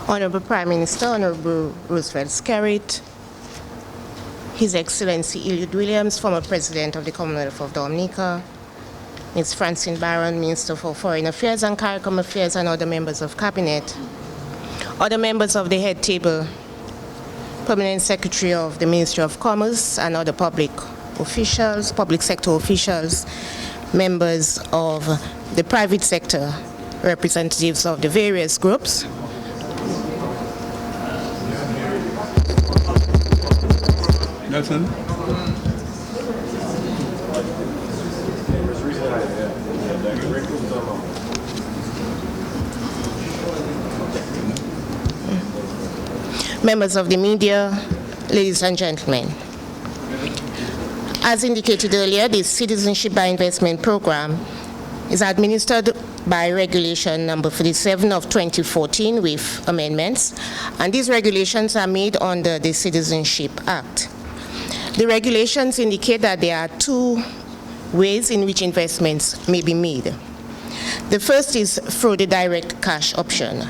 Honorable Prime Minister, Honorable Roosevelt Skerrit, His Excellency Eliud Williams, former President of the Commonwealth of Dominica, Ms. Francine Barron, Minister for Foreign Affairs and CARICOM Affairs, and other members of Cabinet, other members of the Head Table, Permanent Secretary of the Ministry of Commerce, and other public officials, public sector officials, members of the private sector, representatives of the various groups. Nelson. Members of the media, ladies and gentlemen. As indicated earlier, the Citizenship by Investment Program is administered by Regulation number 47 of 2014 with amendments, and these regulations are made under the Citizenship Act. The regulations indicate that there are two ways in which investments may be made. The first is through the direct cash option.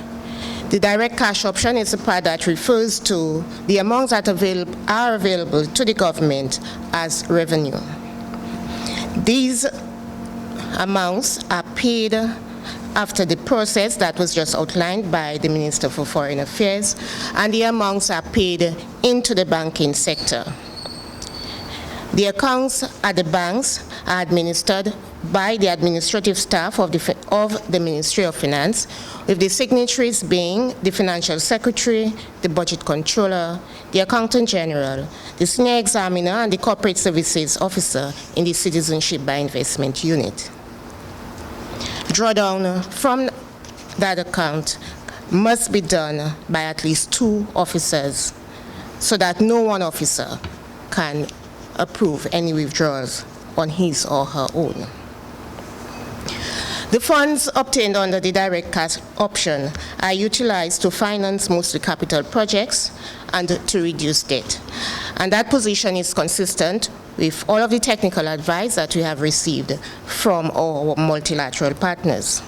The direct cash option is the part that refers to the amounts that are available to the government as revenue. These amounts are paid after the process that was just outlined by the Minister for Foreign Affairs, and the amounts are paid into the banking sector. The accounts at the banks are administered by the administrative staff of the Ministry of Finance, with the signatories being the Financial Secretary, the Budget Controller, the Accountant General, the Senior Examiner, and the Corporate Services Officer in the Citizenship by Investment Unit. Drawdown from that account must be done by at least 2 officers, so that no one officer can approve any withdrawals on his or her own. The funds obtained under the direct cash option are utilized to finance mostly capital projects and to reduce debt. And that position is consistent with all of the technical advice that we have received from our multilateral partners.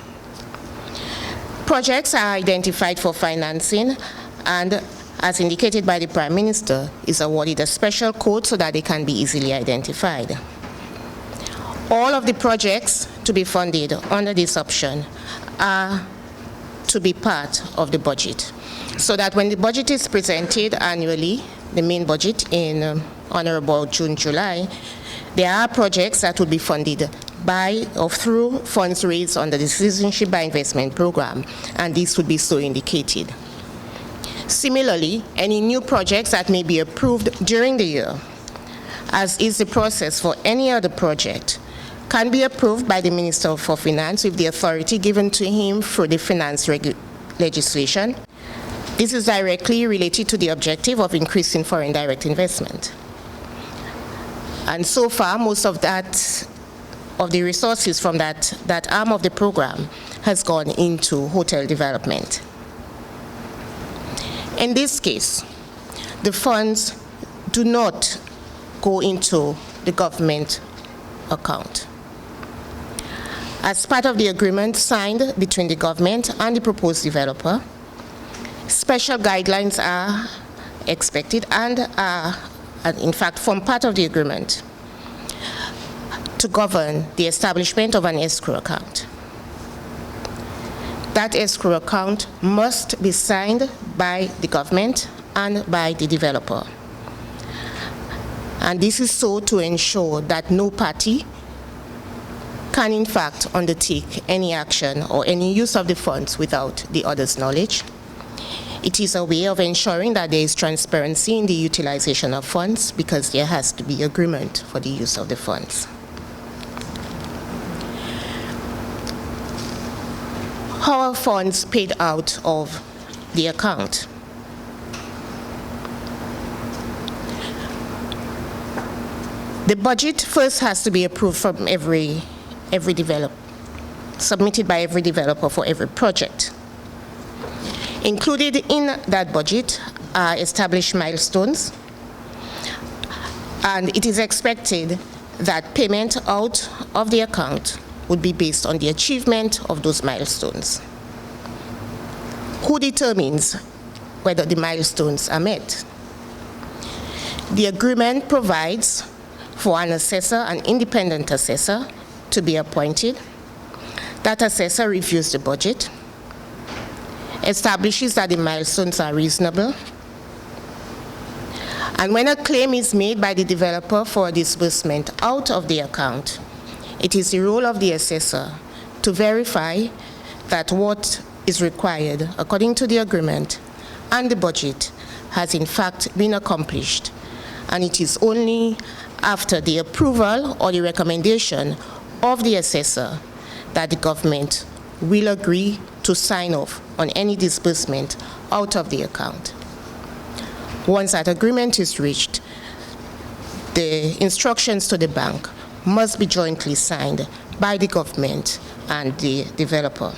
Projects are identified for financing, and as indicated by the Prime Minister, is awarded a special code so that they can be easily identified. All of the projects to be funded under this option are to be part of the budget, so that when the budget is presented annually, the main budget in on or about June, July, there are projects that will be funded by or through funds raised under the Citizenship by Investment Program, and this would be so indicated. Similarly, any new projects that may be approved during the year, as is the process for any other project, can be approved by the Minister for Finance with the authority given to him through the finance legislation. This is directly related to the objective of increasing foreign direct investment. And so far, most of the resources from that arm of the program has gone into hotel development. In this case, the funds do not go into the government account. As part of the agreement signed between the government and the proposed developer, special guidelines are expected and are, in fact, form part of the agreement to govern the establishment of an escrow account. That escrow account must be signed by the government and by the developer. And this is so to ensure that no party can in fact undertake any action or any use of the funds without the other's knowledge. It is a way of ensuring that there is transparency in the utilization of funds, because there has to be agreement for the use of the funds. How are funds paid out of the account? The budget first has to be approved from every developer, submitted by every developer for every project. Included in that budget are established milestones, and it is expected that payment out of the account would be based on the achievement of those milestones. Who determines whether the milestones are met. The agreement provides for an assessor, an independent assessor, to be appointed. That assessor reviews the budget, establishes that the milestones are reasonable, and when a claim is made by the developer for a disbursement out of the account, it is the role of the assessor to verify that what is required according to the agreement and the budget has in fact been accomplished, and it is only after the approval or the recommendation of the assessor that the government will agree to sign off on any disbursement out of the account. Once that agreement is reached, the instructions to the bank must be jointly signed by the government and the developer.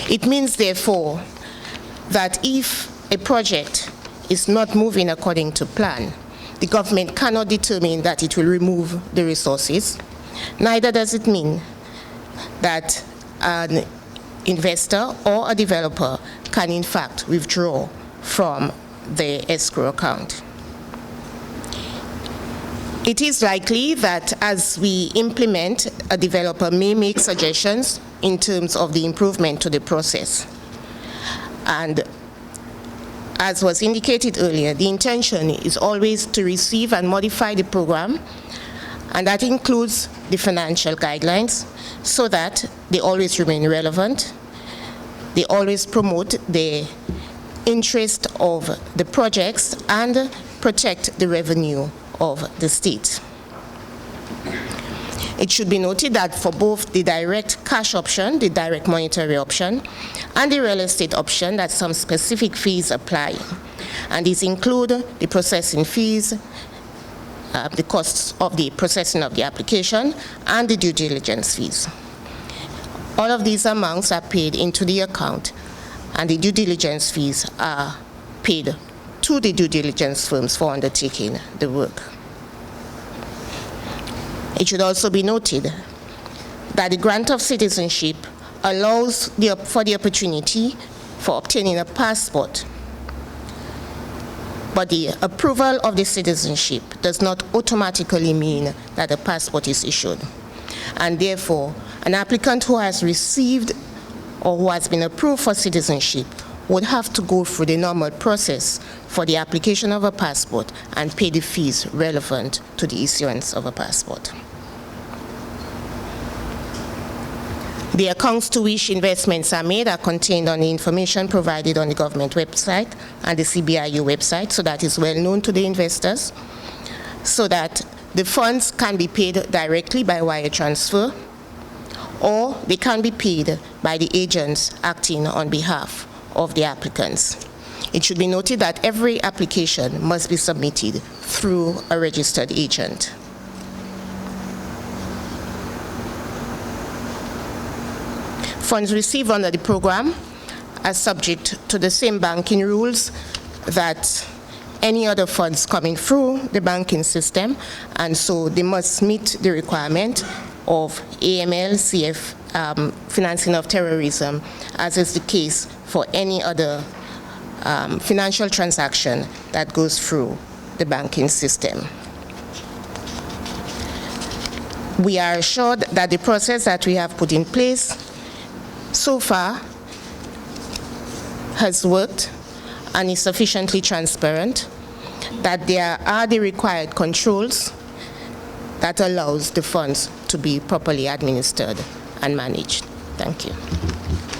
It means, therefore, that if a project is not moving according to plan, the government cannot determine that it will remove the resources. Neither does it mean that an investor or a developer can in fact withdraw from the escrow account. It is likely that as we implement, a developer may make suggestions in terms of the improvement to the process. And as was indicated earlier, the intention is always to receive and modify the program, and that includes the financial guidelines, so that they always remain relevant, they always promote the interest of the projects and protect the revenue of the state. It should be noted that for both the direct cash option, the direct monetary option, and the real estate option, that some specific fees apply. And these include the processing fees, the costs of the processing of the application, and the due diligence fees. All of these amounts are paid into the account, and the due diligence fees are paid to the due diligence firms for undertaking the work. It should also be noted that the grant of citizenship allows for the opportunity for obtaining a passport, but the approval of the citizenship does not automatically mean that a passport is issued. And therefore, an applicant who has received or who has been approved for citizenship would have to go through the normal process for the application of a passport and pay the fees relevant to the issuance of a passport. The accounts to which investments are made are contained on the information provided on the government website and the CBIU website, so that is well known to the investors, so that the funds can be paid directly by wire transfer, or they can be paid by the agents acting on behalf of the applicants. It should be noted that every application must be submitted through a registered agent. Funds received under the program are subject to the same banking rules that any other funds coming through the banking system, and so they must meet the requirement of AML, CF, financing of terrorism, as is the case for any other financial transaction that goes through the banking system. We are assured that the process that we have put in place so far has worked and is sufficiently transparent, that there are the required controls that allows the funds to be properly administered and managed. Thank you.